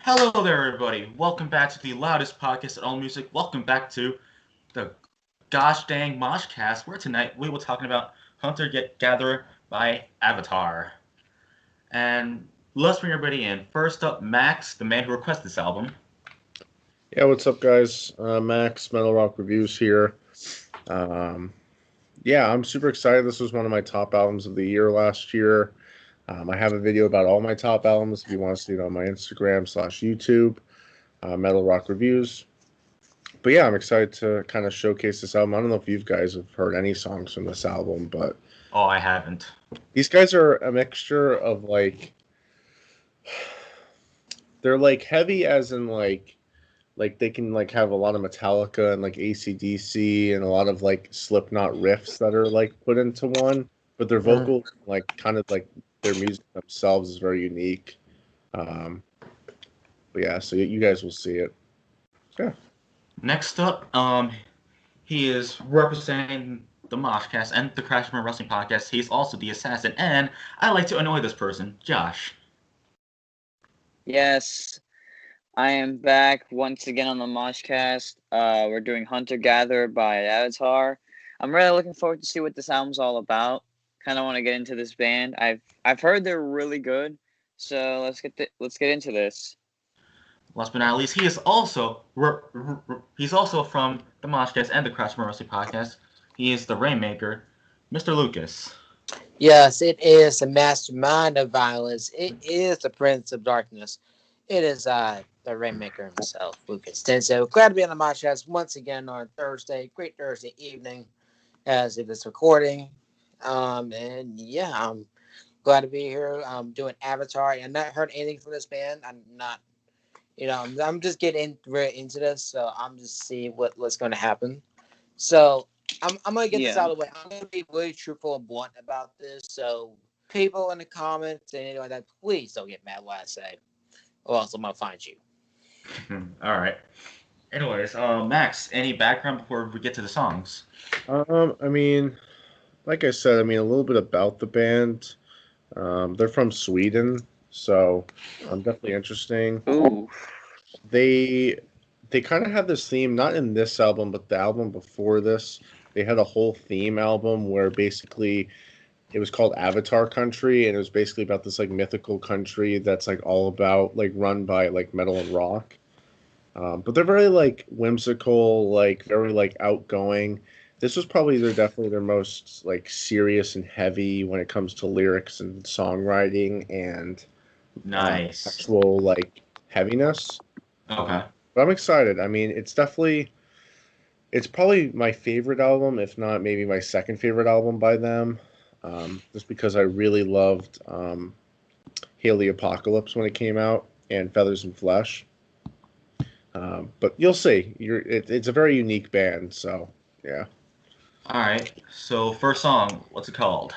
Hello there, everybody. Welcome back to the loudest podcast at all music. Welcome back to the gosh dang MoshCast, where tonight we will talking about Hunter Get Gatherer by Avatar. And let's bring everybody in. First up, Max, the man who requested this album. Yeah, what's up, guys? Max, Metal Rock Reviews here. Um, yeah, I'm super excited. This was one of my top albums of the year last year. I have a video about all my top albums if you want to see it on my Instagram/YouTube, Metal Rock Reviews. But yeah, I'm excited to kind of showcase this album. I don't know if you guys have heard any songs from this album, but Oh, I haven't. these guys are a mixture of they're like heavy as in like they can like have a lot of Metallica and like AC/DC and a lot of like Slipknot riffs that are like put into one, but their vocals like kind of like their music themselves is very unique. Um, but yeah, so you guys will see it. Yeah. Next up, he is representing the MoshCast and the Crash Room Wrestling Podcast. He's also the assassin, and I like to annoy this person, Josh. Yes, I am back once again on the MoshCast. We're doing Hunter Gatherer by Avatar. I'm really looking forward to see what this album's all about. Kind of want to get into this band. I've heard they're really good, so let's get into this. Last but not least, he is also he's also from the MoshCast and the Crash Room Wrestling Podcast. He is the Rainmaker, Mr. Lucas. Yes, it is the mastermind of violence. It is the prince of darkness. It is the Rainmaker himself, Lucas Tenso. Glad to be on the podcast once again on Thursday. Great Thursday evening as it is recording. And yeah, I'm glad to be here. Doing Avatar. I've not heard anything from this band. I'm not, I'm just getting right into this, so I'm just seeing what's going to happen. So I'm gonna get this out of the way. I'm gonna be really truthful and blunt about this. So people in the comments and anything like that, please don't get mad what I say, or else I'm gonna find you. All right. Anyways, Max, any background before we get to the songs? I mean, like I said, I mean a little bit about the band. They're from Sweden, so definitely interesting. Ooh. They kind of have this theme, not in this album, but the album before this. They had a whole theme album where basically it was called Avatar Country, and it was basically about this like mythical country that's like all about like run by like metal and rock. But they're very like whimsical, like very like outgoing. This was probably definitely their most like serious and heavy when it comes to lyrics and songwriting and Nice. actual like heaviness. Okay. But I'm excited. I mean, it's probably my favorite album, if not maybe my second favorite album by them. Just because I really loved Hail the Apocalypse when it came out and Feathers and Flesh. But you'll see. It's a very unique band, so yeah. All right. So first song, what's it called?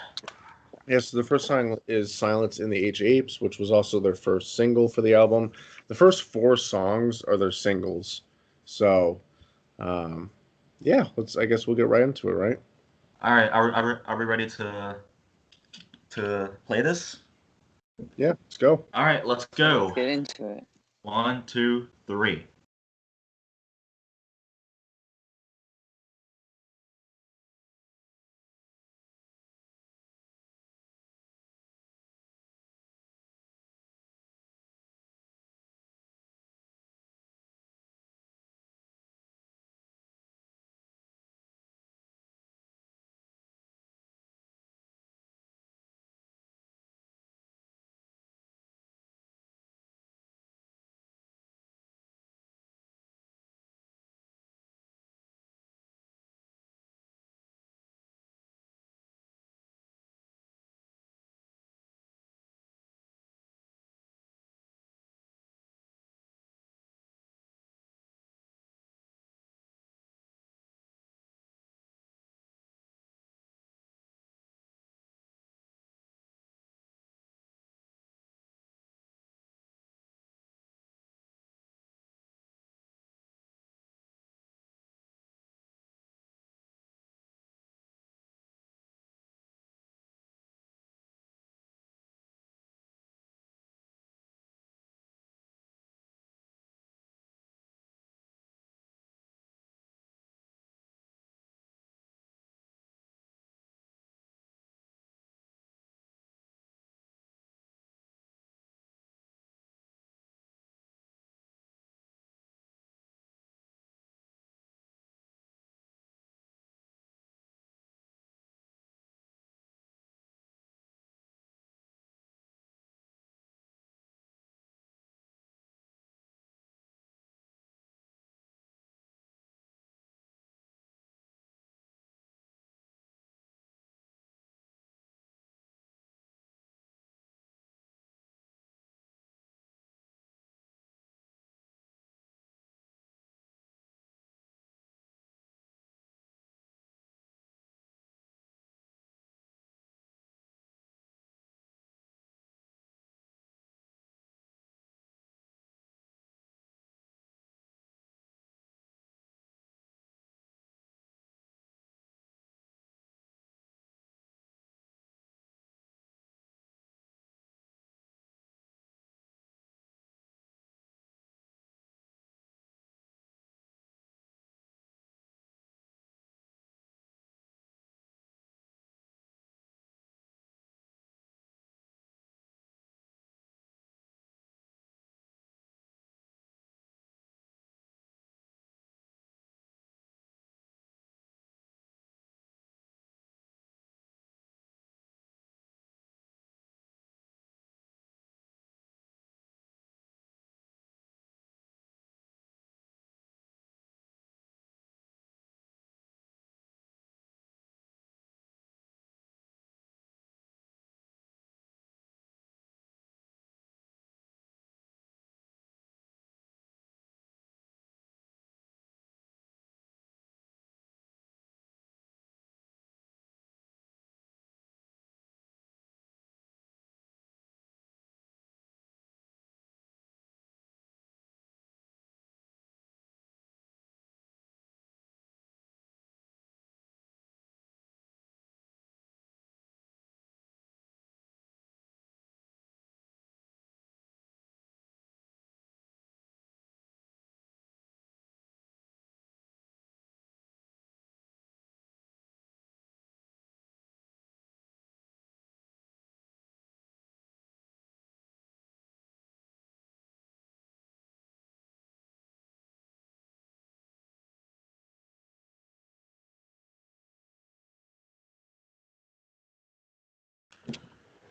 Yeah, so the first song is Silence in the Age of Apes, which was also their first single for the album. The first four songs are their singles. So, yeah, I guess we'll get right into it, right? All right. Are we ready to play this? Yeah, let's go. All right. Let's go. Let's get into it. 1, 2, 3.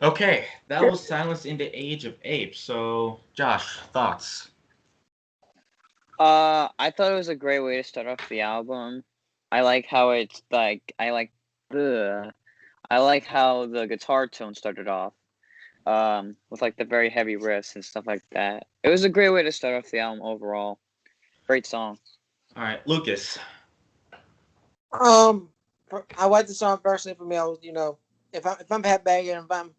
Okay, that was Silence in the Age of Apes. So, Josh, thoughts? I thought it was a great way to start off the album. I like how it's like I like how the guitar tone started off. With like the very heavy riffs and stuff like that. It was a great way to start off the album overall. Great song. All right, Lucas. Um, I like the song personally. For me, I was, if I'm headbanging, if I'm,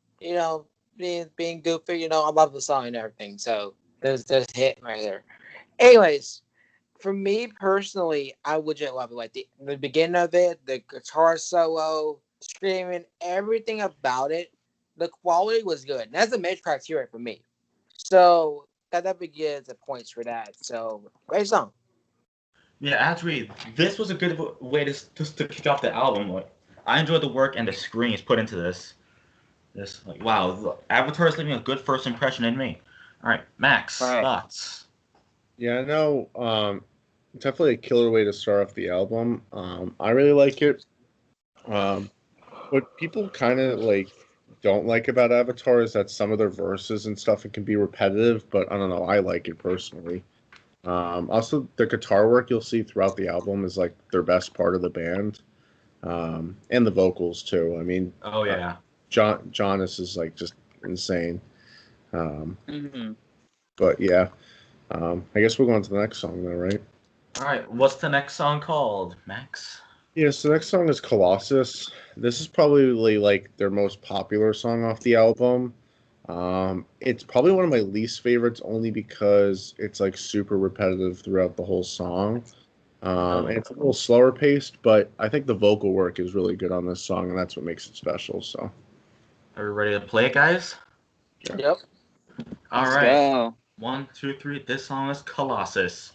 being goofy, I love the song and everything. So there's hit right there. Anyways, for me personally, I would just love it. Like the beginning of it, the guitar solo, screaming, everything about it. The quality was good. And that's a major criteria for me. So that begins the points for that. So great song. Yeah, actually, this was a good way to just to kick off the album. Like, I enjoyed the work and the screens put into this. This like wow, Avatar is leaving a good first impression in me. All right, Max, Right. thoughts? Yeah, no, definitely a killer way to start off the album. I really like it. Um, what people kind of like don't like about Avatar is that some of their verses and stuff it can be repetitive, but I don't know. I like it personally. Also, the guitar work you'll see throughout the album is like their best part of the band, and the vocals too. I mean, Oh uh, yeah. Jonas is like just insane. Um, Mm-hmm. but yeah, I guess we'll go on to the next song then, right? All right, what's the next song called, Max? Yeah, so the next song is Colossus. This is probably like their most popular song off the album. It's probably one of my least favorites only because it's like super repetitive throughout the whole song. Oh, And it's a little slower paced, but I think the vocal work is really good on this song, and that's what makes it special. So, are we ready to play it, guys? yeah. Yep. All Let's right, go. 1, 2, 3. This song is Colossus.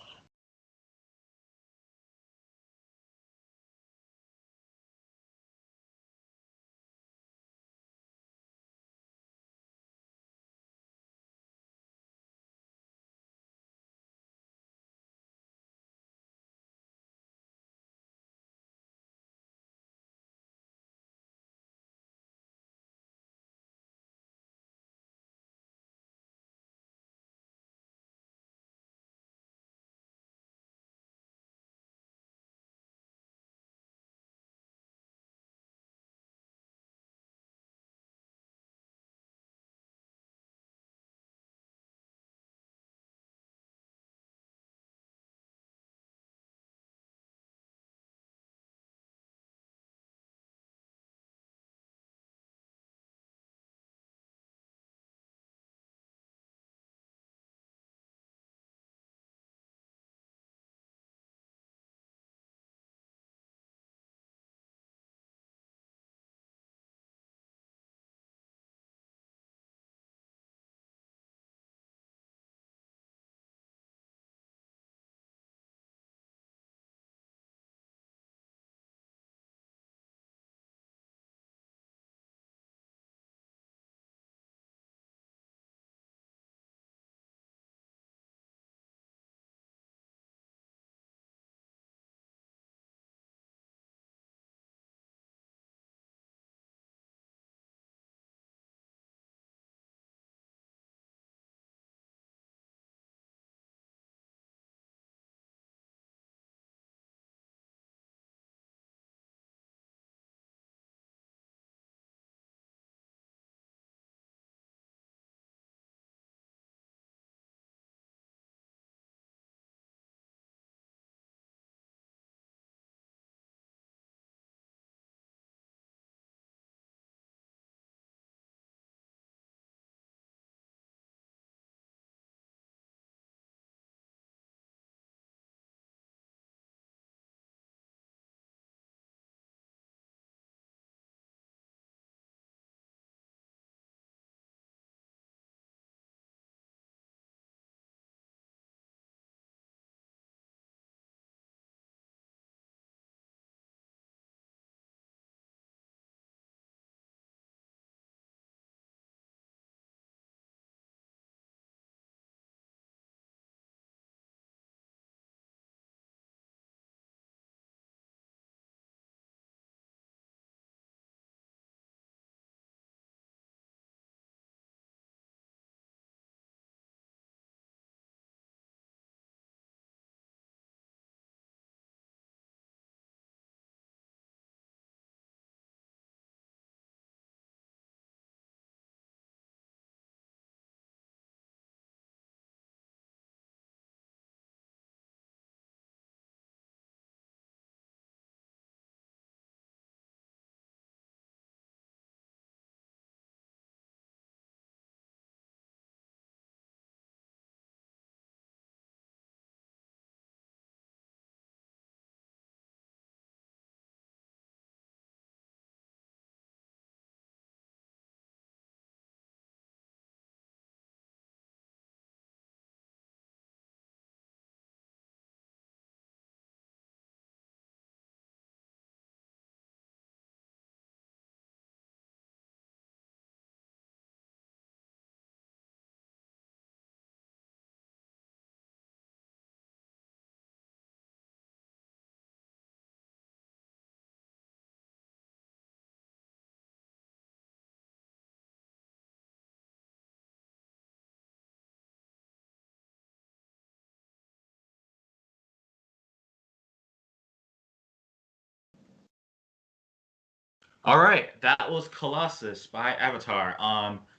All right, that was Colossus by Avatar.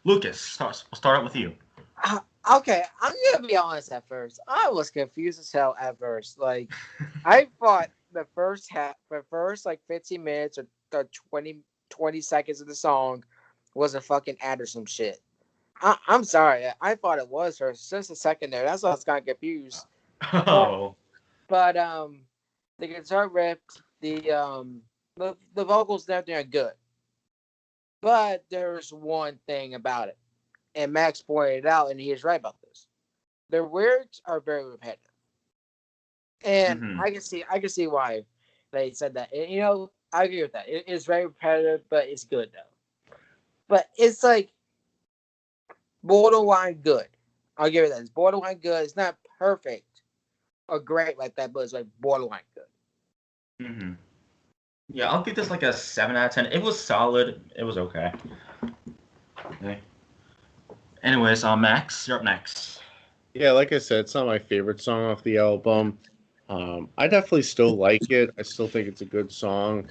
Lucas, we'll start out with you. Okay, I'm gonna be honest. At first, I was confused as hell. At first, like I thought the first like 15 minutes or the 20 seconds of the song was a fucking ad or some shit. I'm sorry, I thought it was for just a second there. That's why I was kind of confused. But Oh. but the guitar riff, the vocals and everything are good. But there's one thing about it, and Max pointed it out, and he is right about this. Their lyrics are very repetitive, and Mm-hmm. I can see why they said that. And, I agree with that. It is very repetitive, but it's good though. But it's like borderline good. I'll give it that. It's borderline good. It's not perfect or great like that, but it's like borderline good. Mm-hmm. Yeah, I'll give this like a 7 out of 10. It was solid. It was okay. Okay. Anyways, Max, you're up next. Yeah, like I said, it's not my favorite song off the album. I definitely still like it. I still think it's a good song.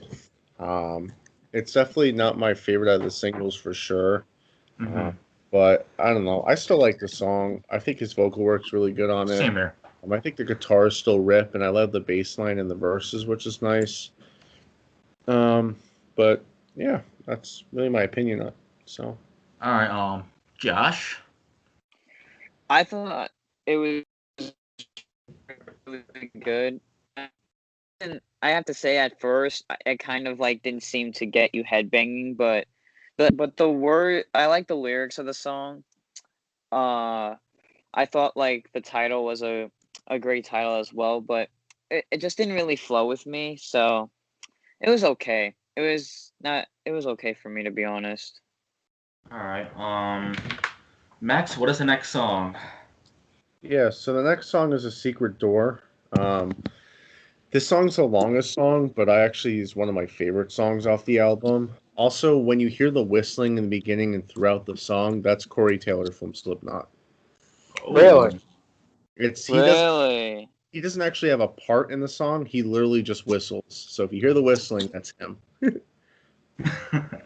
It's definitely not my favorite out of the singles for sure. Mm-hmm. But I don't know. I still like the song. I think his vocal work's really good on it. Same here. I think the guitars still rip, and I love the bass line and the verses, which is nice. But yeah, that's really my opinion on it. So. All right, Josh. I thought it was really good. And I have to say, at first, it kind of like didn't seem to get you headbanging, but the word, I like the lyrics of the song. I thought like the title was a great title as well, but it just didn't really flow with me. So it was okay. It was okay for me, to be honest. All right, Max, what is the next song? Yeah, so the next song is A Secret Door. This song's the longest song, but I actually is one of my favorite songs off the album. Also, when you hear the whistling in the beginning and throughout the song, that's Corey Taylor from Slipknot. Really? It's Really? he doesn't actually have a part in the song. He literally just whistles. So if you hear the whistling, that's him.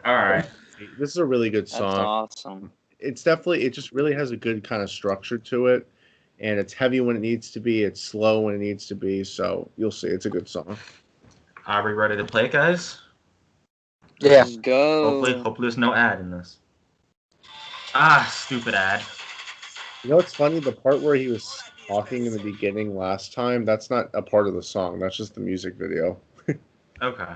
All right. This is a really good That's song. awesome. It just really has a good kind of structure to it, and it's heavy when it needs to be. It's slow when it needs to be. So you'll see, it's a good song. Are we ready to play, guys? Yeah. Let's go. Hopefully there's no ad in this. Ah, stupid ad. You know what's funny? The part where he was talking in the beginning last time, that's not a part of the song. That's just the music video. Okay.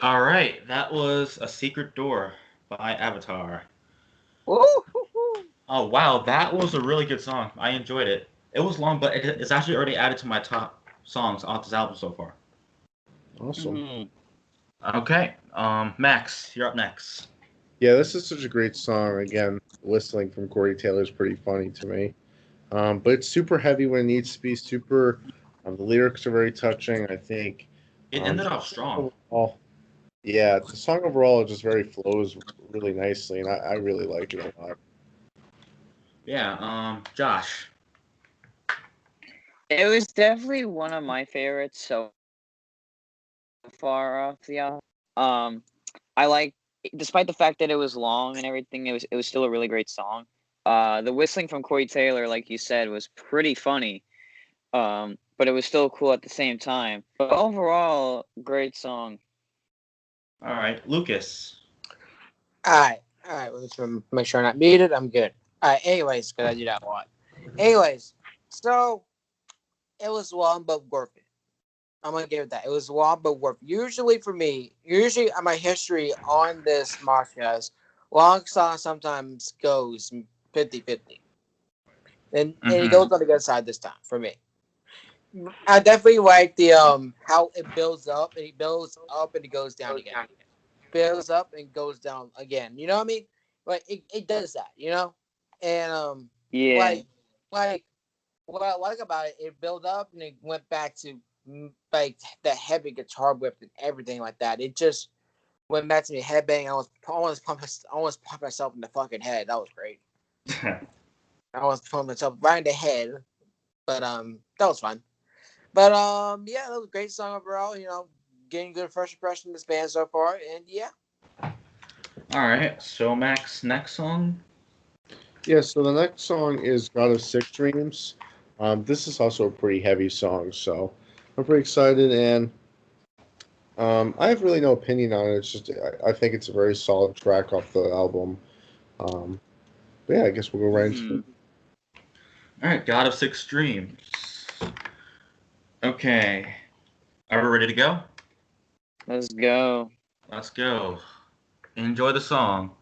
All right, that was A Secret Door by Avatar. Woo-hoo-hoo. Oh, wow, that was a really good song. I enjoyed it. It was long, but it's actually already added to my top songs off this album so far. Awesome. Okay, Max, you're up next. Yeah, this is such a great song. Again, whistling from Corey Taylor is pretty funny to me. But it's super heavy when it needs to be. Super. The lyrics are very touching. I think. It ended off strong. Overall, yeah, the song overall just very flows really nicely, and I really like it a lot. Yeah, Josh. It was definitely one of my favorites so far off the album. I like, despite the fact that it was long and everything, it was still a really great song. The whistling from Corey Taylor, like you said, was pretty funny. But it was still cool at the same time. But overall, great song. All right, Lucas. All right. Let's make sure I'm not muted. I'm good. All right. Anyways, because I do that a lot. Anyways, so it was long but worth it. I'm gonna give it that. It was long but worth it. Usually for me, my history on this Moshcast, long song sometimes goes 50-50. And it goes on the good side this time for me. I definitely like the how it builds up and it builds up and it goes down again. Builds up and goes down again. You know what I mean? Like it does that, you know? And Yeah. like what I like about it, it built up and it went back to like the heavy guitar whip and everything like that. It just went back to me headbang. I almost pumped myself in the fucking head. That was great. I was pumping myself right in the head. But that was fun. But yeah, that was a great song overall. You know, getting good first impression of this band so far, and yeah. All right, so Max, next song. Yeah, so the next song is God of Six Dreams. This is also a pretty heavy song, so I'm pretty excited, and I have really no opinion on it. It's just I think it's a very solid track off the album. But yeah, I guess we'll go right into it. All right, God of Six Dreams. Okay, are we ready to go? Let's go. Let's go. Enjoy the song.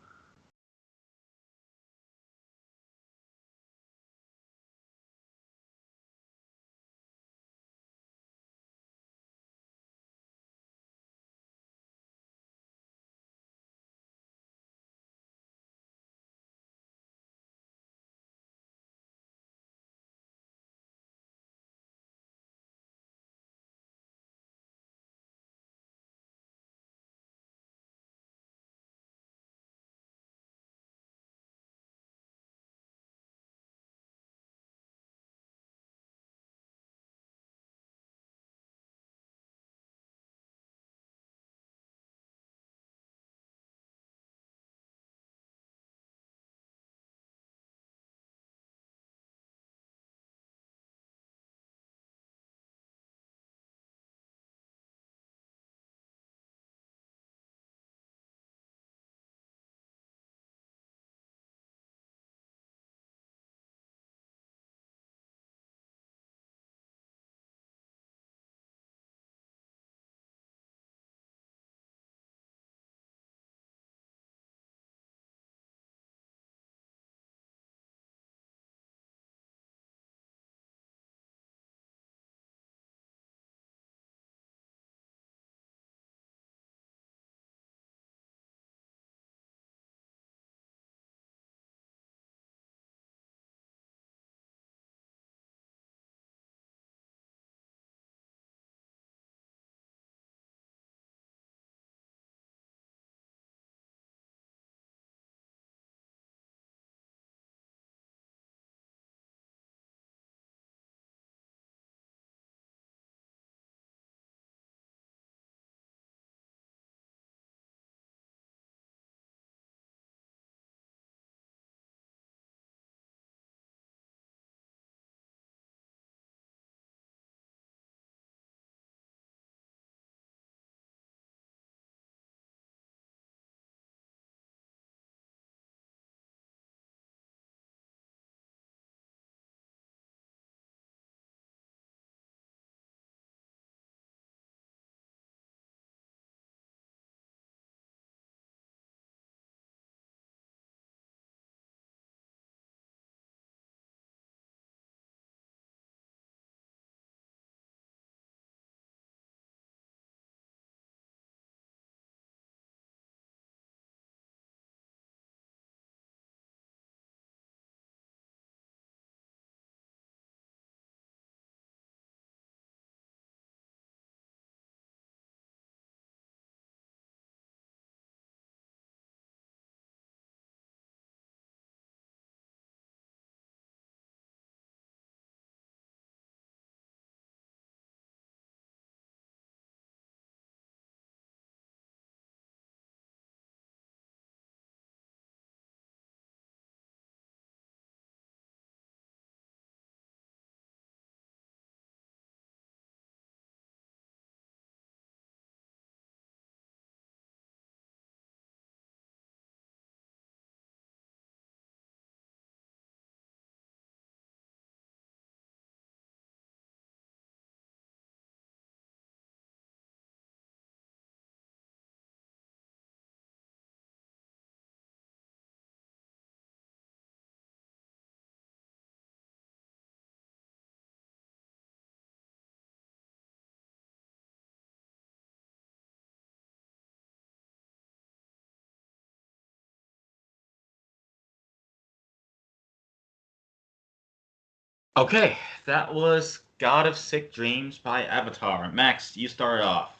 Okay, that was God of Sick Dreams by Avatar. Max, you start off.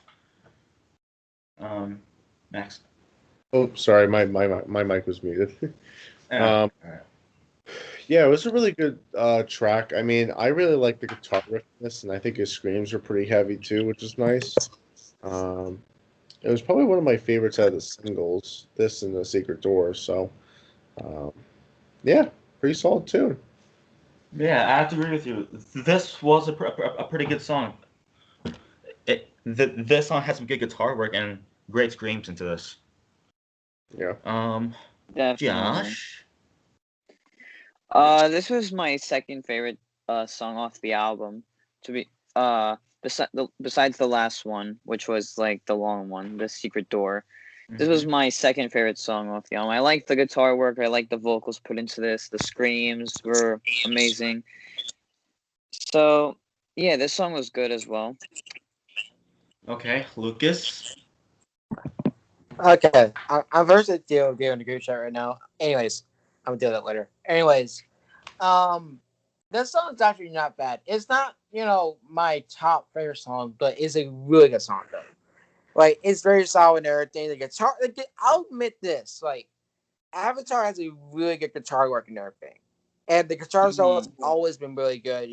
Um, Max. Oh, sorry, my mic was muted. Yeah. Um, yeah, it was a really good track. I mean, I really like the guitar riff in this, and I think his screams are pretty heavy too, which is nice. Um, it was probably one of my favorites out of the singles, this and The Secret Door. So, um, yeah, pretty solid tune. Yeah, I have to agree with you. This was a pretty good song. This song had some good guitar work and great screams into this. Yeah. Definitely. Josh. This was my second favorite song off the album. To be besides the last one, which was like the long one, The Secret Door. This was Mhm. my second favorite song off the album. I like the guitar work. I like the vocals put into this. The screams were amazing. So yeah, this song was good as well. Okay, Lucas. Okay, I'm versus deal in the group chat right now. Anyways, I'm gonna deal with that later. Anyways, this song's actually not bad. It's not, my top favorite song, but it's a really good song though. Like, it's very solid and everything. The guitar, I'll admit this. Like, Avatar has a really good guitar work and everything, and the guitar solo has always been really good.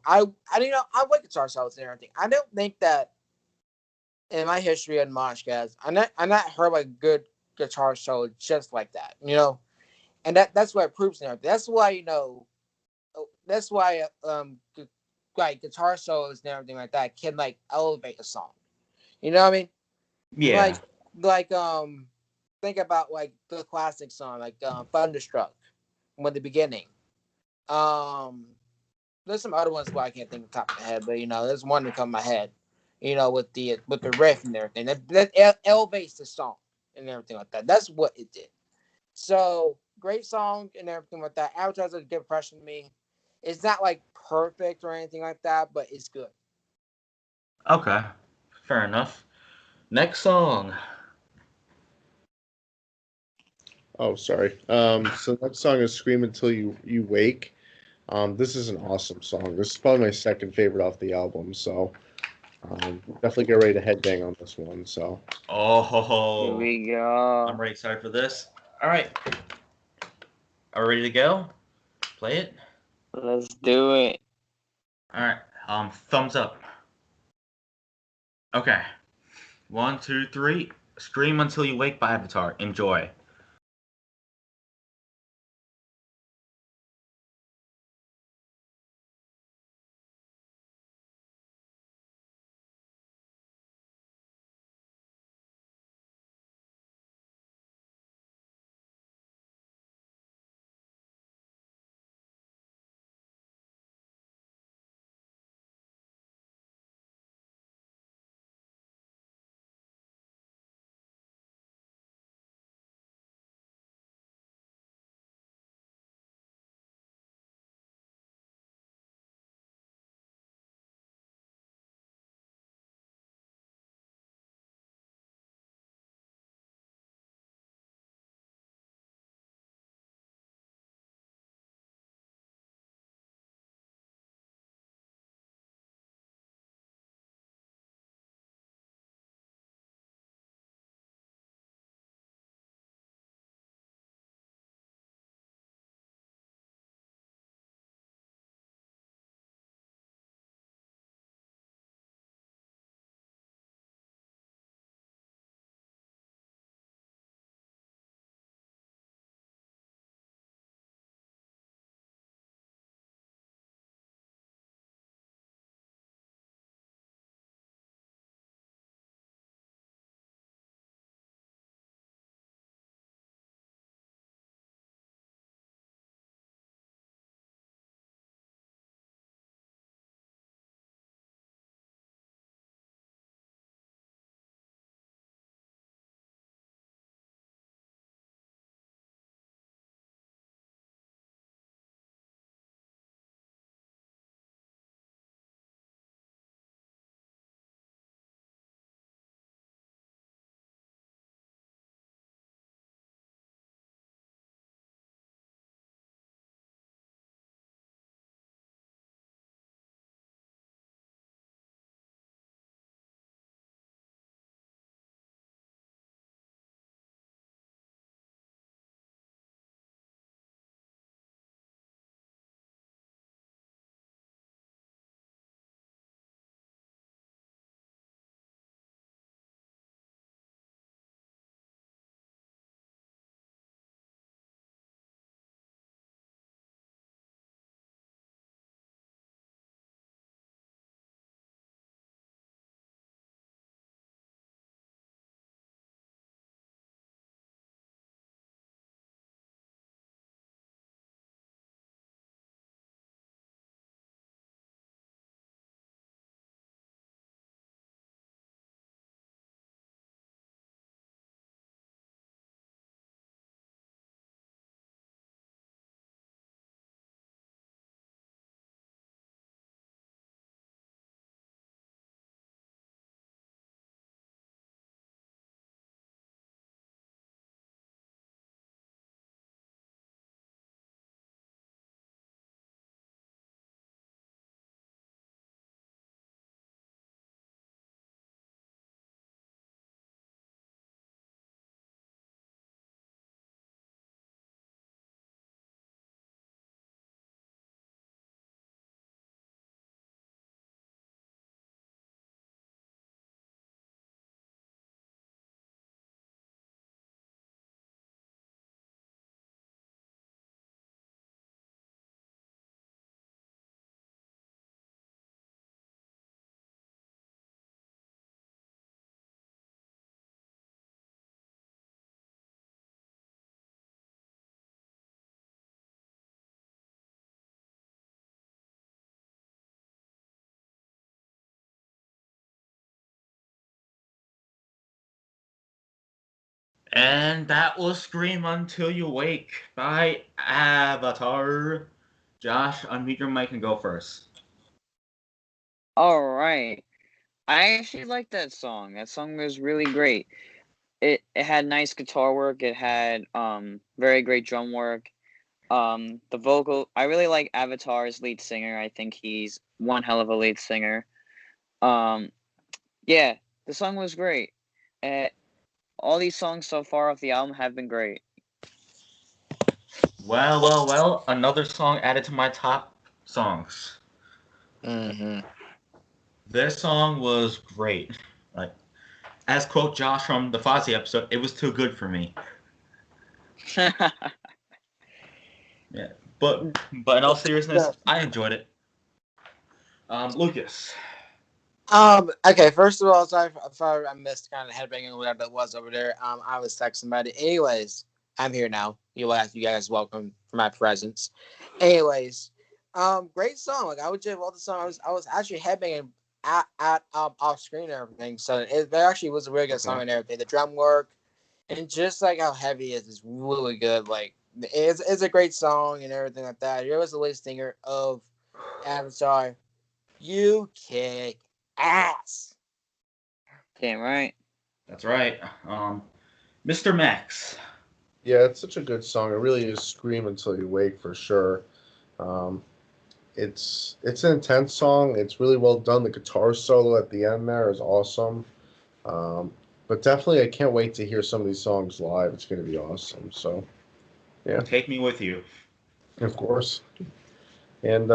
I like guitar solos and everything. I don't think that in my history on MoshCast, I'm not heard like a good guitar solo just like that. And that's what it proves and everything. That's why like guitar solos and everything like that can like elevate a song. You know what I mean? Yeah. Like like think about like the classic song like Thunderstruck from the beginning. Um there's some other ones where I can't think of the top of my head, but there's one that come to my head. With the riff and everything. That elevates the song and everything like that. That's what it did. So great song and everything like that. Avatar's a good impression to me. It's not like perfect or anything like that, but it's good. Okay. Fair enough. Next song. Oh, sorry. So that song is "Scream Until You Wake." This is an awesome song. This is probably my second favorite off the album. So, definitely get ready to headbang on this one. So, Here Oh, we I'm go. really excited for this. All right, are we ready to go? Play it. Let's do it. All right. Thumbs up. Okay. One, two, three. Scream Until You Wake by Avatar. Enjoy. And that was Scream Until You Wake by Avatar. Josh, unmute your mic and go first. All right. I actually like that song. That song was really great. It had nice guitar work. It had very great drum work. The vocal. I really like Avatar's lead singer. I think he's one hell of a lead singer. Yeah, the song was great. Uh, all these songs so far off the album have been great. Well, another song added to my top songs. Mm-hmm. This song was great. Like, as quote Josh from the Fozzy episode, it was too good for me. Yeah, but in all seriousness, I enjoyed it. Lucas. Okay, first of all, sorry if I missed kind of headbanging or whatever that was over there. I was texting somebody. Anyways, I'm here now. You guys welcome for my presence. Anyways, great song. Like I would just love the song. I was actually headbanging at off screen and everything. So it actually was a really good song and everything. The drum work and just like how heavy it is really good. Like it's a great song and everything like that. Here was the lead singer of Avatar. You kick ass. Damn right. That's right. Mr. Max. Yeah, it's such a good song. It really is "Scream Until You Wake" for sure. Um, it's an intense song. It's really well done. The guitar solo at the end there is awesome. But definitely, I can't wait to hear some of these songs live. It's going to be awesome. So, yeah, Take me with you. of course. And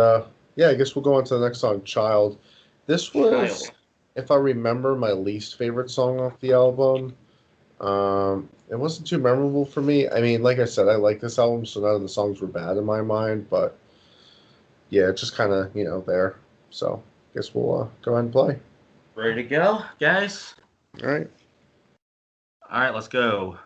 yeah, I guess we'll go on to the next song, "Child." This was, Child. if I remember, my least favorite song off the album. It wasn't too memorable for me. I mean, like I said, I like this album, so none of the songs were bad in my mind. But yeah, it's just kind of there. So, guess we'll go ahead and play. Ready to go, guys? All right. All right, let's go.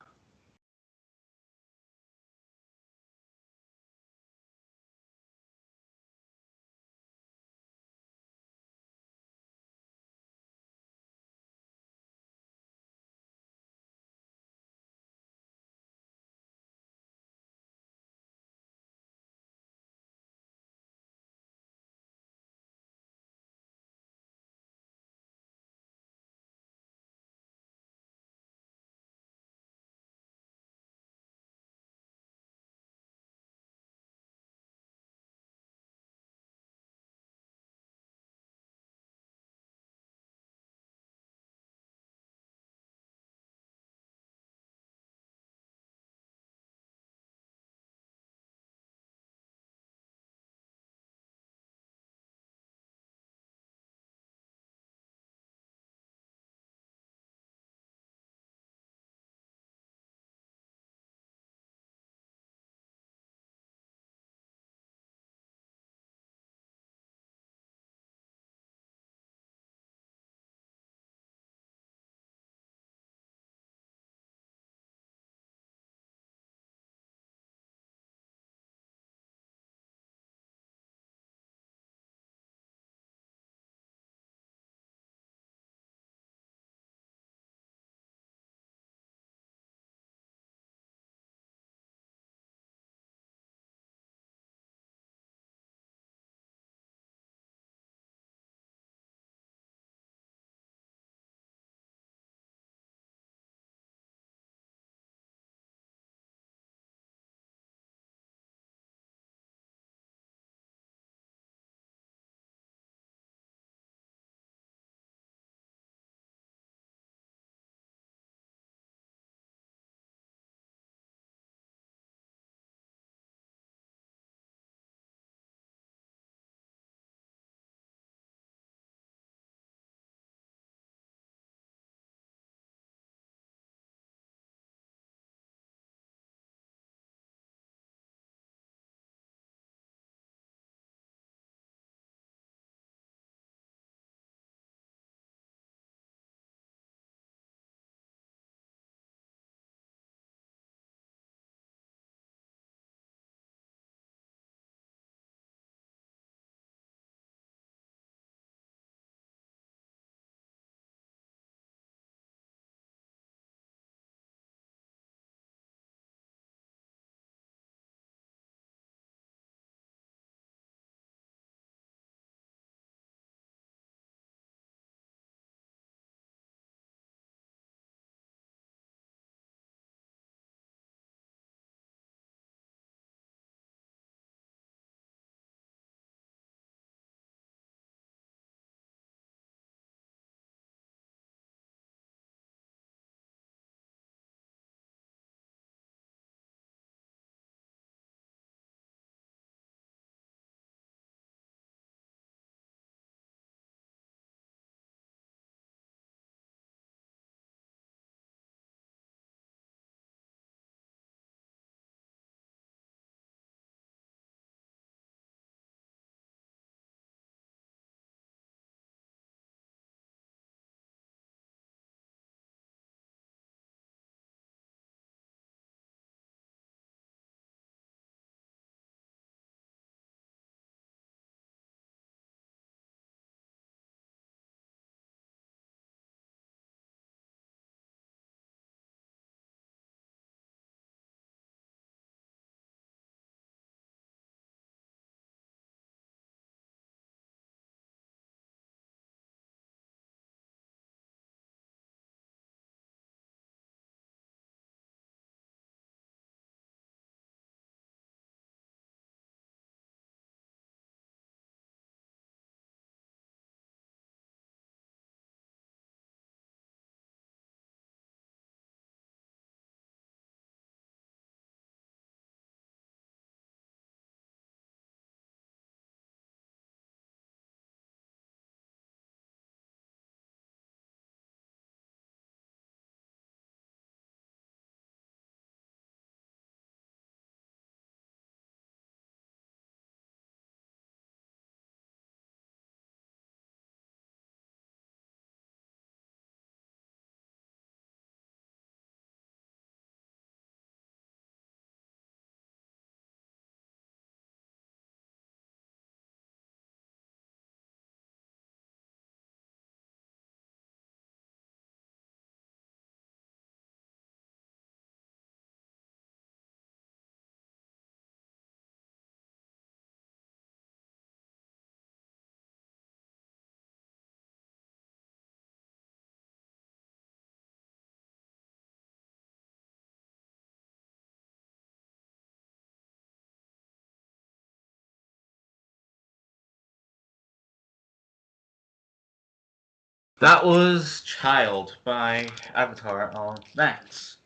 That was Child by Avatar on Max.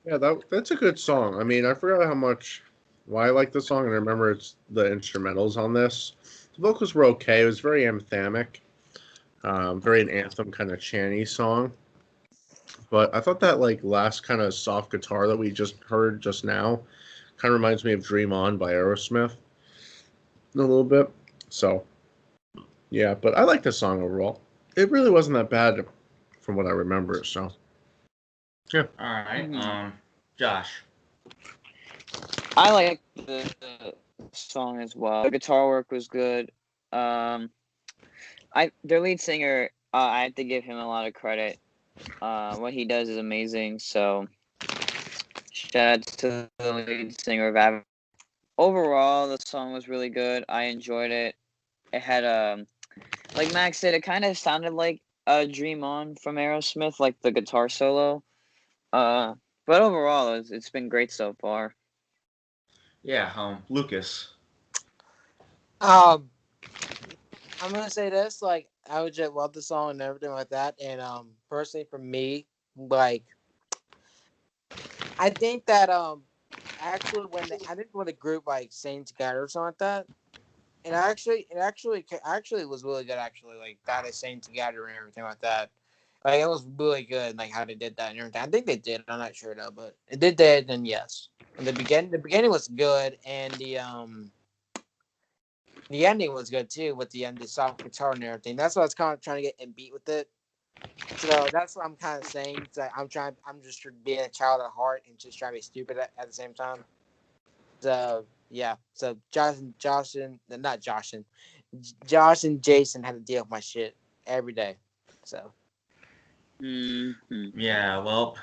Yeah, that's a good song. I mean, I forgot how much why I like the song, and I remember it's the instrumentals on this. The vocals were okay. It was very anthemic, very an anthem kind of chanty song. But I thought that like last kind of soft guitar that we just heard just now kind of reminds me of "Dream On" by Aerosmith a little bit. So yeah, but I like the song overall. It really wasn't that bad from what I remember. So yeah, All right. Mhm. Josh. I like the song as well. The guitar work was good. Um, their lead singer, I have to give him a lot of credit. What he does is amazing. So shout out to the lead singer of Avatar. Overall, the song was really good. I enjoyed it. It had like Max said, it kind of sounded like "Dream On" from Aerosmith, like the guitar solo. Uh, but overall, it's been great so far. Yeah. Lucas. Um, I'm gonna say this, like I would just love the song and everything like that. And personally for me, like I think that actually I think when the group like sang together or something like that, and actually was really good actually, like that they sang together and everything like that. Like it was really good, like how they did that and everything. I think they did. I'm not sure though, but it did that. Then yes, and the beginning was good, and the ending was good too with the soft guitar and everything. That's what I was kind of trying to get in beat with it. So that's what I'm kind of saying. It's like I'm just being a child at heart and just trying to be stupid at the same time. So yeah. So Josh and Jason had to deal with my shit every day. So Hmm. Yeah. Well,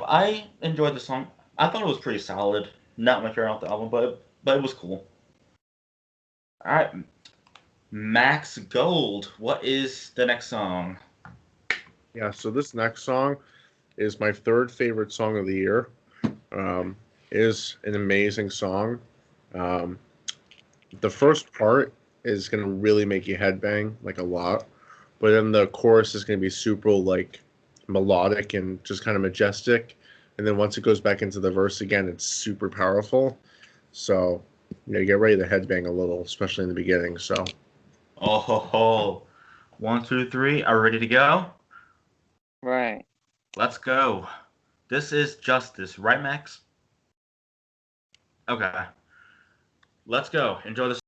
I enjoyed the song. I thought it was pretty solid. Not my favorite off the album, but it was cool. All right. Max Gold. What is the next song? yeah. So this next song is my third favorite song of the year. Um, is an amazing song. Um, the first part is gonna really make you headbang like a lot, but then the chorus is gonna be super like melodic and just kind of majestic, and then once it goes back into the verse again, it's super powerful. So get ready to headbang a little, especially in the beginning. So Oh ho ho. One, two, three. Are we ready to go? Right. Let's go. This is Justice, right, Max? Okay. Let's go. Enjoy the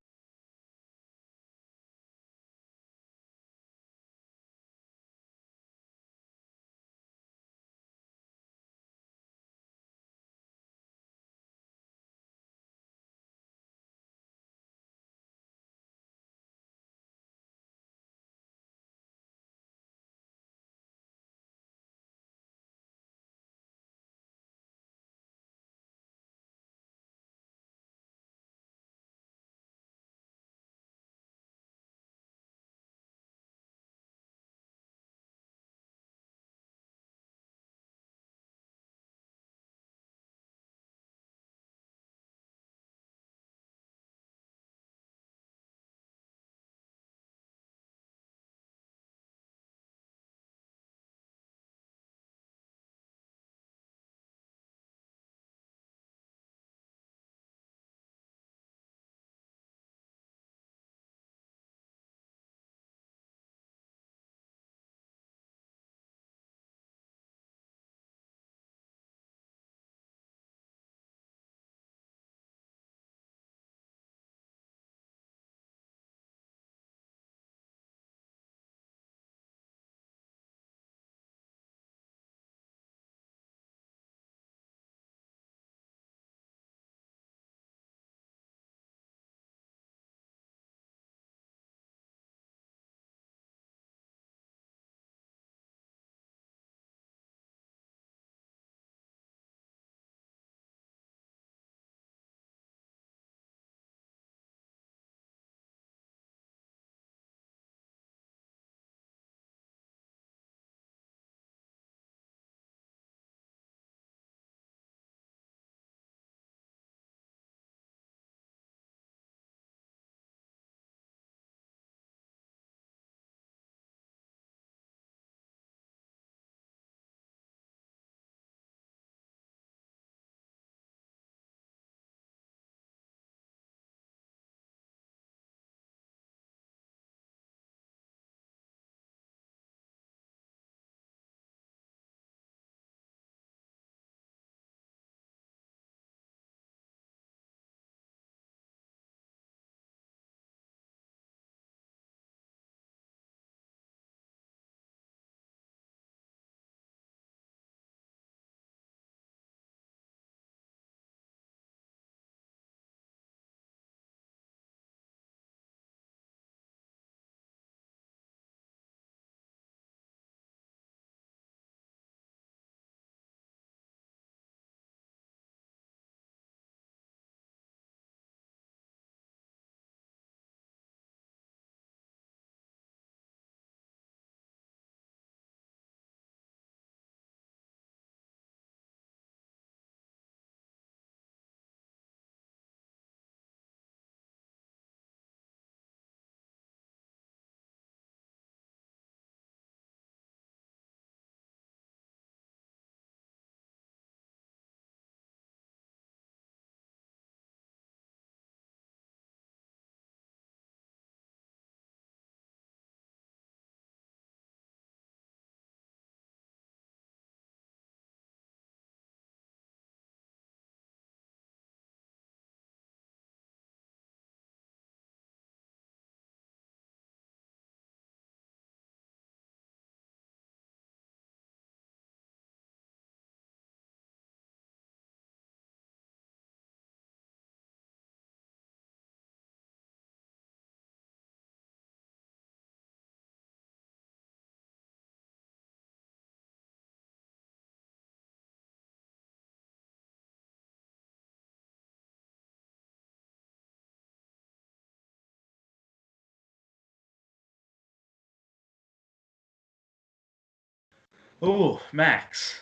Ooh, Max.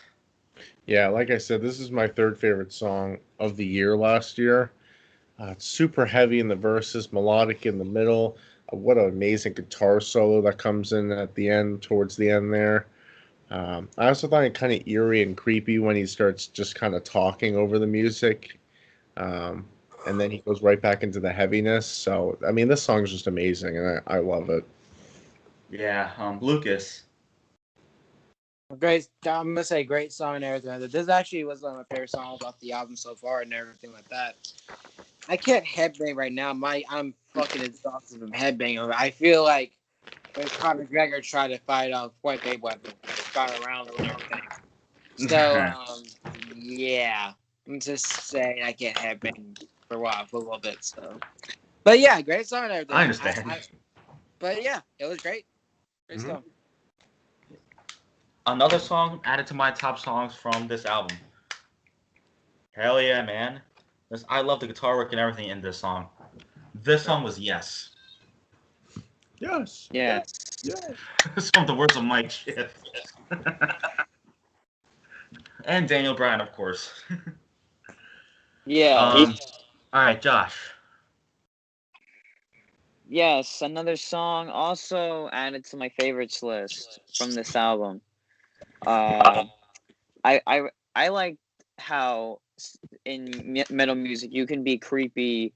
Yeah, like I said, this is my third favorite song of the year last year. It's super heavy in the verses, melodic in the middle. What an amazing guitar solo that comes in at the end, towards the end there. I also find it kind of eerie and creepy when he starts just kind of talking over the music. Um, and then he goes right back into the heaviness. So, I mean, this song is just amazing, and I love it. Yeah, Lucas. Great. I'm gonna say great song and everything. This actually was one of my favorite songs off the album so far and everything like that. I can't headbang right now. I'm fucking exhausted from headbanging. I feel like when Conor McGregor tried to fight Floyd Mayweather, got around and everything. So yeah, I'm just saying I can't headbang for a while, for a little bit. So, but yeah, great song and everything. I understand. But yeah, it was great. Great Mhm. song. Another song added to my top songs from this album. Hell yeah, man. I love the guitar work and everything in this song. This song was Yes. Yes. Yes. Yes. Some of the words of Mike Schiff. And Daniel Bryan, of course. Yeah. All right, Josh. Yes, another song also added to my favorites list from this album. Uh, I like how in metal music you can be creepy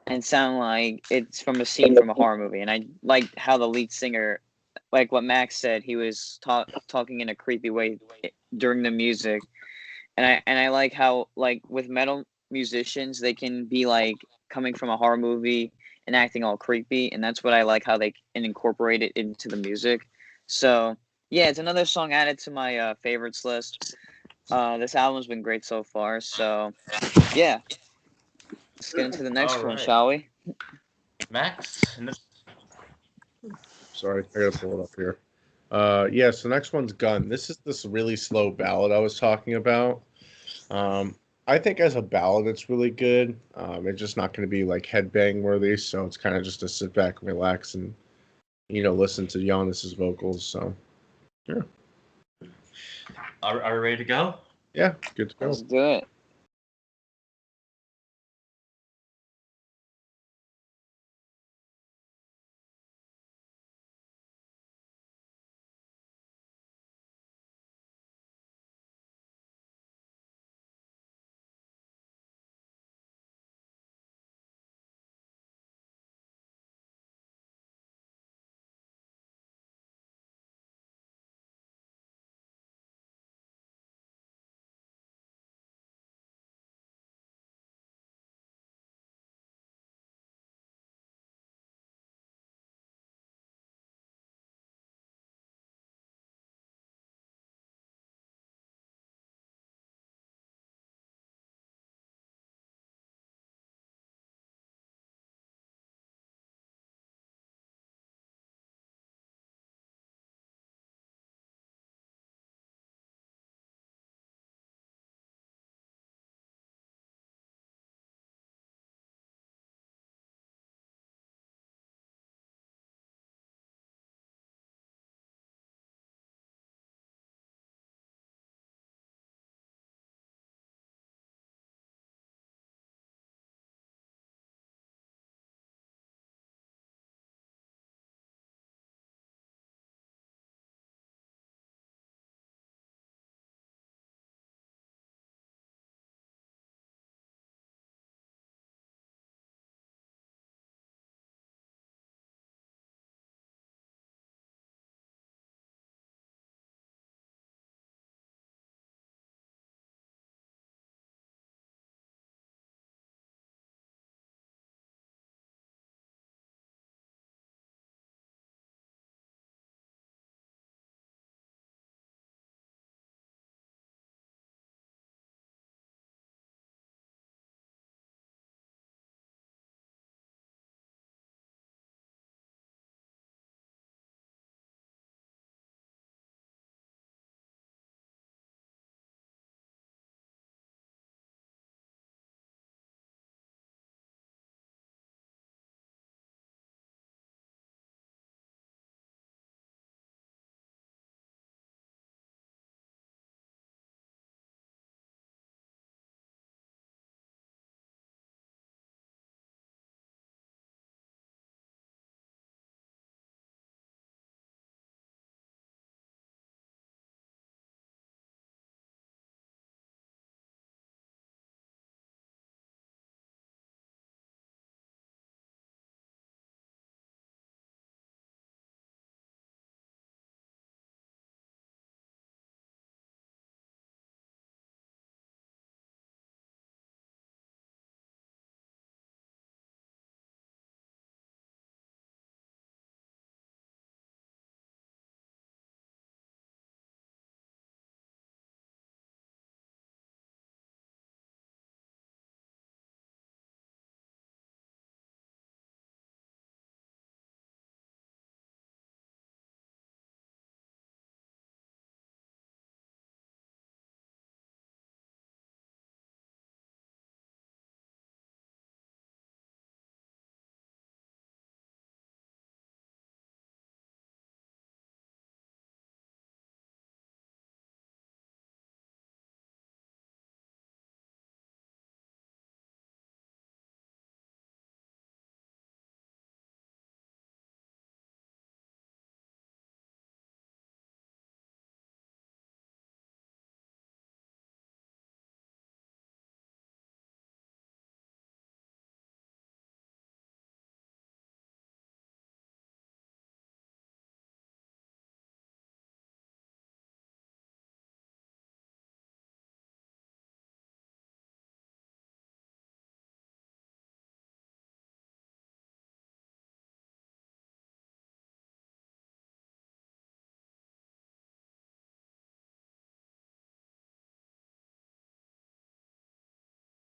and sound like it's from a scene from a horror movie, and I liked how the lead singer, like what Max said, he was talking in a creepy way during the music, and I like how like with metal musicians they can be like coming from a horror movie and acting all creepy, and that's what I like how they can incorporate it into the music. So yeah, it's another song added to my favorites list. This album's been great so far. So yeah, let's get into the next All one, right. shall we? Max. Sorry, I gotta pull it up here. Yeah, so next one's Gun. This is this really slow ballad I was talking about. Um, I think as a ballad, it's really good. It's just not going to be like headbang worthy, so it's kind of just to sit back and relax and listen to Giannis's vocals. So yeah, Are we ready to go? yeah, good to go. Let's do it.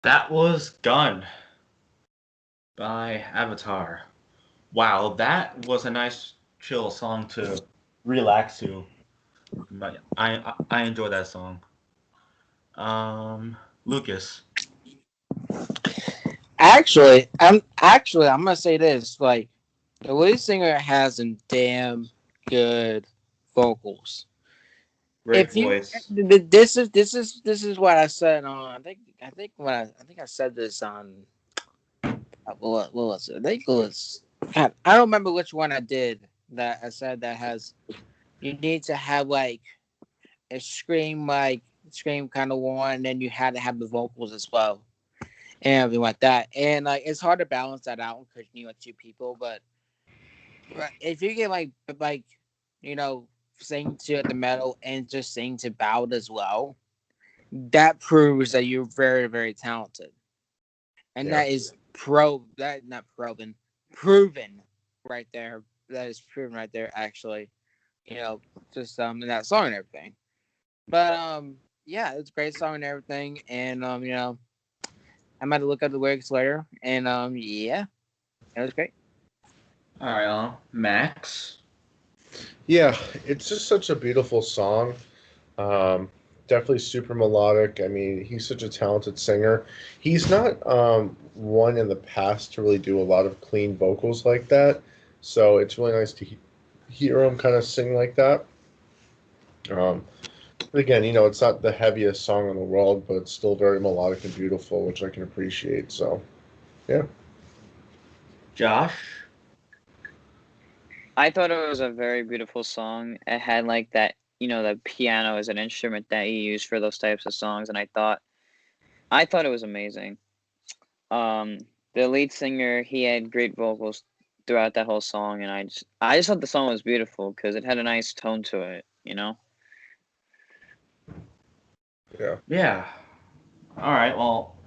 That was Gun by Avatar. Wow, that was a nice chill song to relax to. But I enjoy that song. Lucas. I'm gonna say this. Like, the lead singer has some damn good vocals. Great voice. This is what I said on. I think I said this on. What was it? I think it was. God, I don't remember which one I did that I said that has. You need to have like a scream kind of one, and then you had to have the vocals as well, and everything like that. And like it's hard to balance that out because you have two people, but if you get like you know sing to the metal and just sing to ballad as well, that proves that you're very very talented, and Yeah. that is not proven right there. That is proven right there actually. Just in that song and everything. But yeah, it's a great song and everything, and I might look up the lyrics later, and yeah, it was great. All right, Max. Yeah, it's just such a beautiful song. Um, Definitely super melodic. I mean, he's such a talented singer. He's not one in the past to really do a lot of clean vocals like that. So it's really nice to hear him kind of sing like that. Um, but again, it's not the heaviest song in the world, but it's still very melodic and beautiful, which I can appreciate. So, yeah. Josh. I thought it was a very beautiful song. It had like that, the piano as an instrument that you use for those types of songs, and I thought it was amazing. Um, the lead singer, he had great vocals throughout that whole song, and I just thought the song was beautiful because it had a nice tone to it. Yeah. Yeah. All right. Well,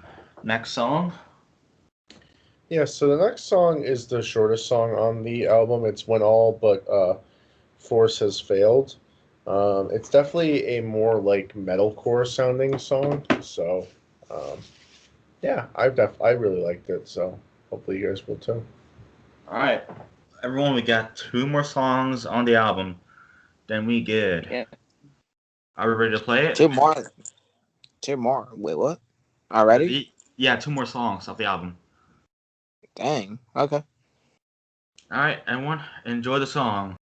next song. Yeah, so the next song is the shortest song on the album. It's When All But Force Has Failed. It's definitely a more like metalcore sounding song. So, um, yeah, I really liked it. So hopefully you guys will too. All right, everyone. We got two more songs on the album. Then we good. Yeah. Are we ready to play it? Two more, two more. Wait, what? Already? Yeah, two more songs off the album. Dang. Okay. All right, everyone, enjoy the song.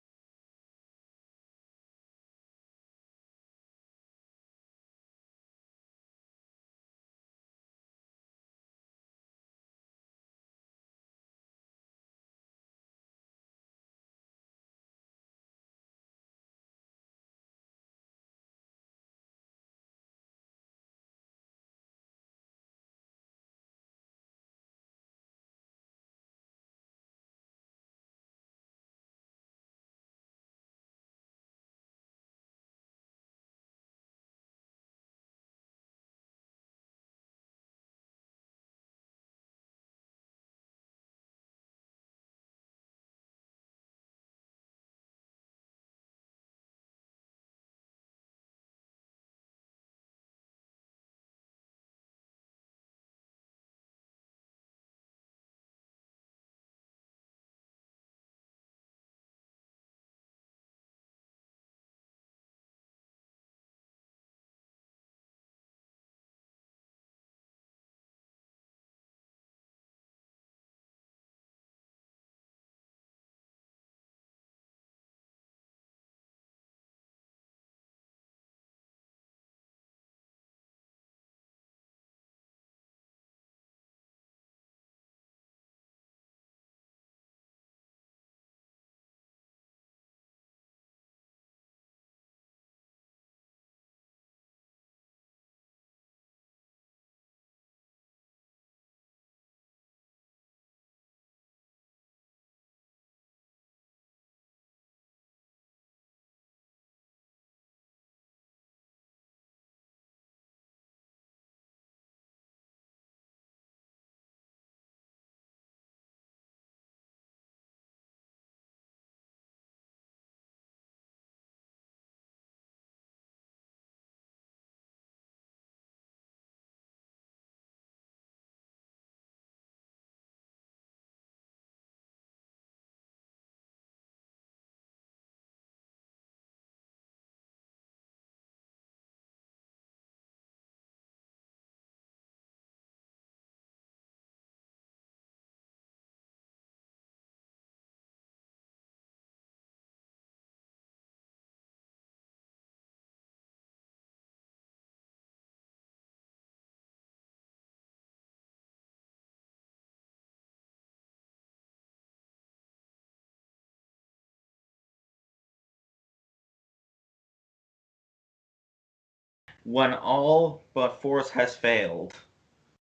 When all but force has failed.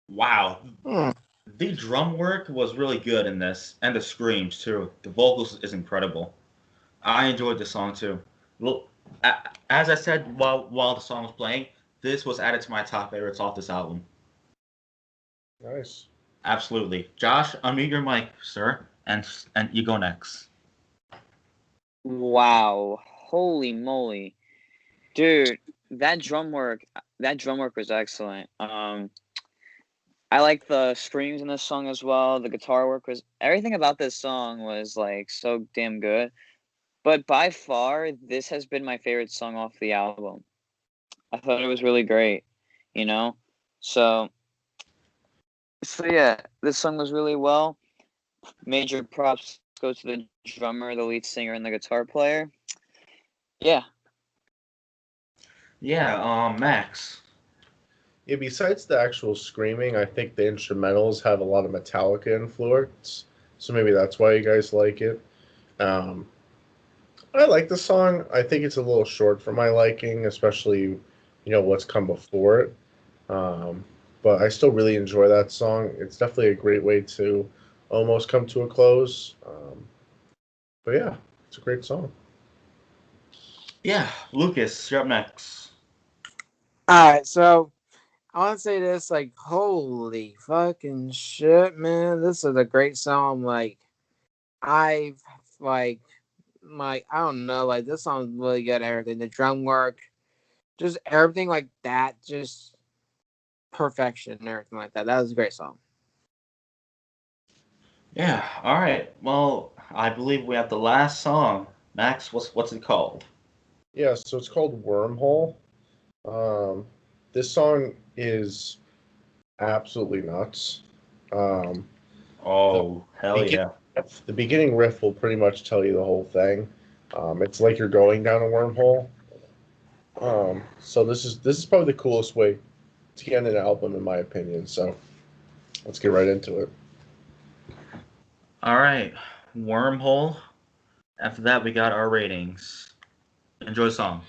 Wow. Hmm. The drum work was really good in this, and the screams too. The vocals is incredible. I enjoyed the song too. Well, as I said while the song was playing, this was added to my top favorites off this album. Nice. Absolutely. Josh, unmute your mic, sir, and you go next. Wow. Holy moly. Dude, that drum work was excellent. I like the screams in this song as well. The guitar work was everything about this song was like so damn good. But by far, this has been my favorite song off the album. I thought it was really great, you know? So yeah, this song was really well. Major props go to the drummer, the lead singer, and the guitar player. Yeah. Yeah, Max. Yeah, besides the actual screaming, I think the instrumentals have a lot of Metallica influence. So maybe that's why you guys like it. Um, I like the song. I think it's a little short for my liking, especially, what's come before it. Um, but I still really enjoy that song. It's definitely a great way to almost come to a close. But yeah, it's a great song. Yeah, Lucas, you're up next. All right, so I want to say this, like, holy fucking shit, man! This is a great song. Like, I've like, I don't know, like this song's really good. Everything, the drum work, just everything like that, just perfection and everything like that. That was a great song. Yeah, all right. Well, I believe we have the last song. Max, what's it called? Yeah, so it's called Wormhole. Um, this song is absolutely nuts. Um, the Oh, hell begin yeah. the beginning riff will pretty much tell you the whole thing. It's like you're going down a wormhole. So this is probably the coolest way to end an album, in my opinion. So let's get right into it. All right, Wormhole. After that, we got our ratings. Enjoy the song.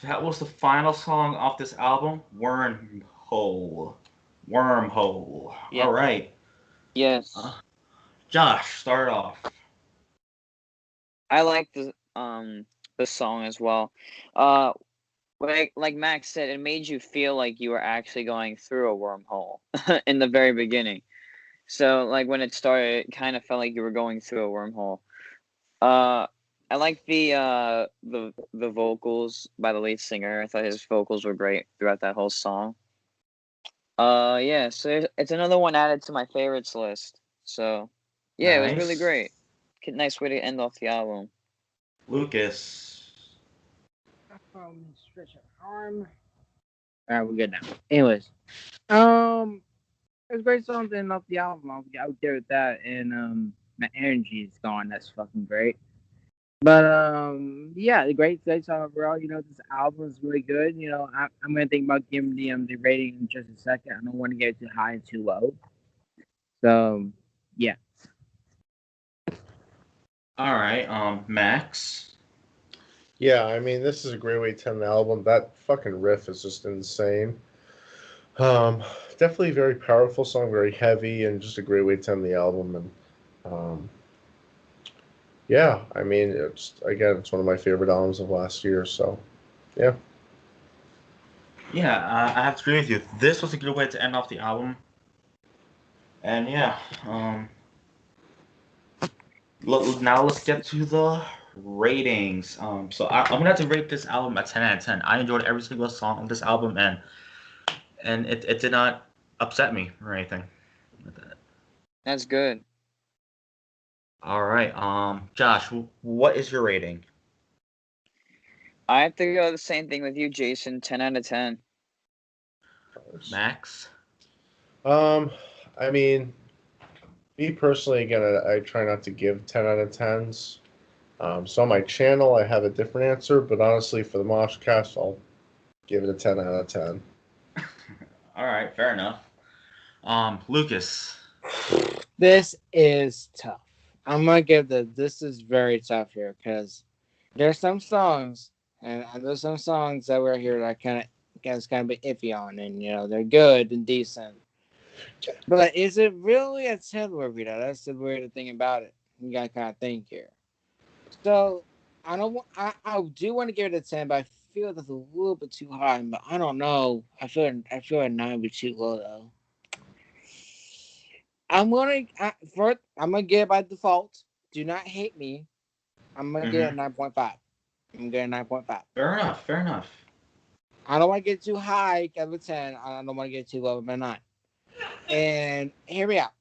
that was the final song off this album, Wormhole. Wormhole. Yeah. All right. Yes. Josh, start off. I like the song as well. Like Max said, it made you feel like you were actually going through a wormhole in the very beginning. So like when it started, it kind of felt like you were going through a wormhole. I like the vocals by the lead singer. I thought his vocals were great throughout that whole song. Yeah, so it's another one added to my favorites list. So yeah, it was really Nice. great. Nice way to end off the album. Lucas. Stretch our arm. All right, we're good now. Anyways, it's a great song to end off the album. I'll get out there with that, and my energy is gone. That's fucking great. But yeah, the great song overall. This album is really good. I'm gonna think about giving the rating in just a second. I don't want to get it too high and too low. So yeah. All right. Max. Yeah, I mean, this is a great way to end the album. That fucking riff is just insane. Definitely a very powerful song, very heavy, and just a great way to end the album. And yeah, I mean, it's one of my favorite albums of last year. So yeah. Yeah, I have to agree with you. This was a good way to end off the album. And yeah, now let's get to the ratings. So I'm gonna have to rate this album a 10 out of 10. I enjoyed every single song on this album, and it did not upset me or anything. That's good. All right, Josh, what is your rating? I have to go the same thing with you, Jason. 10 out of 10. Max? I mean, me personally, again, I try not to give 10 out of 10s. So on my channel, I have a different answer, but honestly, for the MoshCast, I'll give it a 10 out of 10. All right, fair enough. Lucas. This is tough. I'm gonna give this is very tough here because there's some songs and there's some songs that we're here that I kind of be iffy on, and they're good and decent. But is it really a 10 worthy though? That's the weird thing about it. You gotta kind of think here. So I don't. I do want to give it a 10, but I feel that's a little bit too high. But I don't know. I feel a 9 would be too low though. I'm gonna get it by default. Do not hate me. I'm gonna get a 9.5. I'm getting 9.5. Fair enough. Fair enough. I don't want to get too high of a 10. I don't want to get too low of a 9. And hear me out.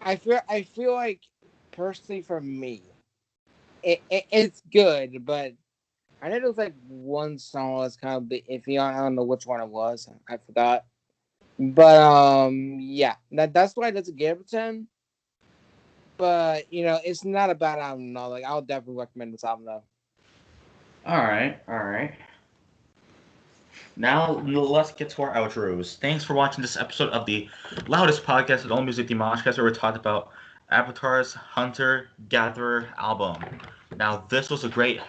I feel like personally for me, it's good, but I know there was like one song that's kind of a bit iffy on. I don't know which one it was. I forgot. But yeah, that's why it doesn't get a 10. But it's not a bad album. No, like I'll definitely recommend this album though. All right. Now let's get to our outros. Thanks for watching this episode of the Loudest Podcast at All Music, the MoshCast, where we talked about Avatar's Hunter Gatherer album. Now this was a great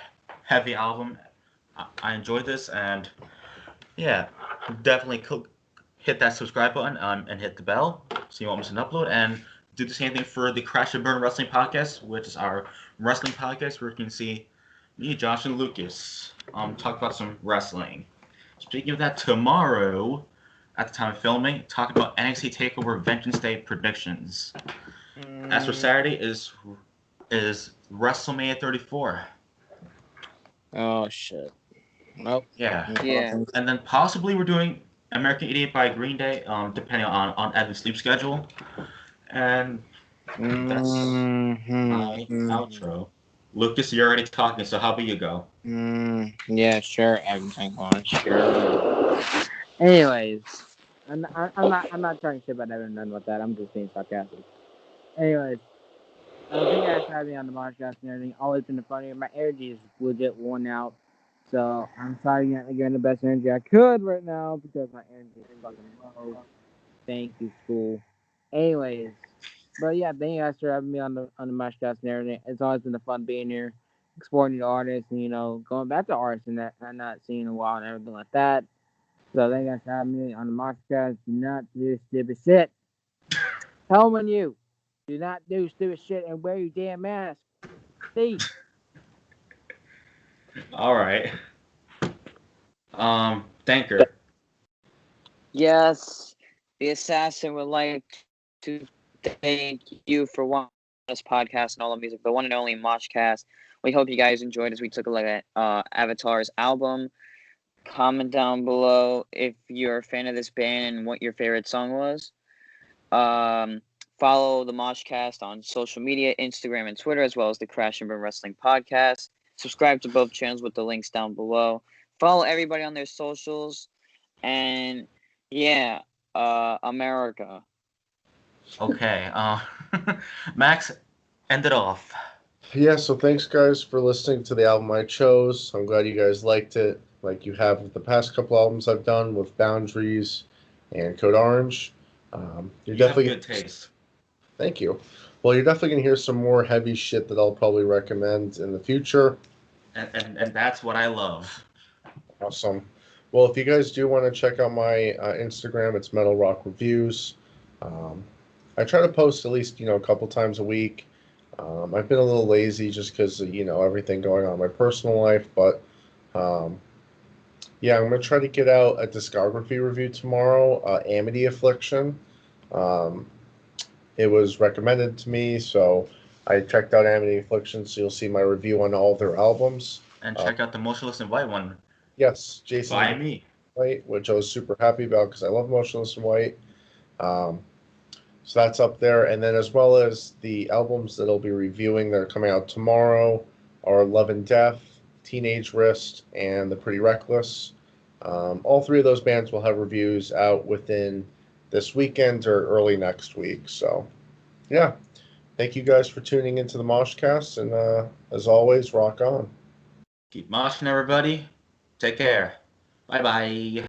heavy album. I enjoyed this, and yeah, definitely hit that subscribe button and hit the bell so you won't miss an upload. And do the same thing for the Crash and Burn Wrestling Podcast, which is our wrestling podcast where you can see me, Josh, and Lucas talk about some wrestling. Speaking of that, tomorrow, at the time of filming, talk about NXT TakeOver Vengeance Day predictions. As for Saturday is WrestleMania 34. Oh shit. Nope. Yeah. Yeah. And then possibly we're doing American Idiot by Green Day, depending on Evan's sleep schedule. And that's my outro. Lucas, you're already talking, so how about you go? Yeah, sure. Everything on, sure. Anyways, I'm not talking shit about Evan, nothing about that. I'm just being sarcastic. Anyways, thank you guys for having me on the podcast and everything. Always been funny. My energy is legit worn out, so I'm sorry not getting the best energy I could right now because my energy is fucking low. Thank you, school. Anyways, but yeah, thank you guys for having me on the podcast and everything. It's always been fun being here. exploring new artists and, going back to artists and that I'm not seeing in a while and everything like that. So thank you guys for having me on the MoshCast. Do not do stupid shit. Helmet you. Do not do stupid shit and wear your damn mask. See? All right. Thanker. Yes, the assassin would like to thank you for watching this podcast and all the music, the one and only MoshCast. We hope you guys enjoyed as we took a look at Avatar's album. Comment down below if you're a fan of this band and what your favorite song was. Follow the MoshCast on social media, Instagram and Twitter, as well as the Crash and Burn Wrestling Podcast. Subscribe to both channels with the links down below. Follow everybody on their socials. And yeah, America. Okay. Max, end it off. Yeah, so thanks guys for listening to the album I chose. I'm glad you guys liked it, like you have with the past couple albums I've done with Boundaries and Code Orange. You're You definitely have good taste. Thank you. Well, you're definitely gonna hear some more heavy shit that I'll probably recommend in the future. And that's what I love. Awesome. Well, if you guys do want to check out my Instagram, it's Metal Rock Reviews. I try to post at least a couple times a week. I've been a little lazy just because everything going on in my personal life, but yeah, I'm gonna try to get out a discography review tomorrow. Amity Affliction. It was recommended to me, so I checked out Amity Affliction. So you'll see my review on all their albums. And check out the Motionless in White one. Yes, Jason By me. White, which I was super happy about because I love Motionless in White. So that's up there. And then as well as the albums that I'll be reviewing that are coming out tomorrow are Love and Death, Teenage Wrist, and The Pretty Reckless. All three of those bands will have reviews out within this weekend or early next week. So, yeah. Thank you guys for tuning into the MoshCast. And as always, rock on. Keep moshing, everybody. Take care. Bye-bye.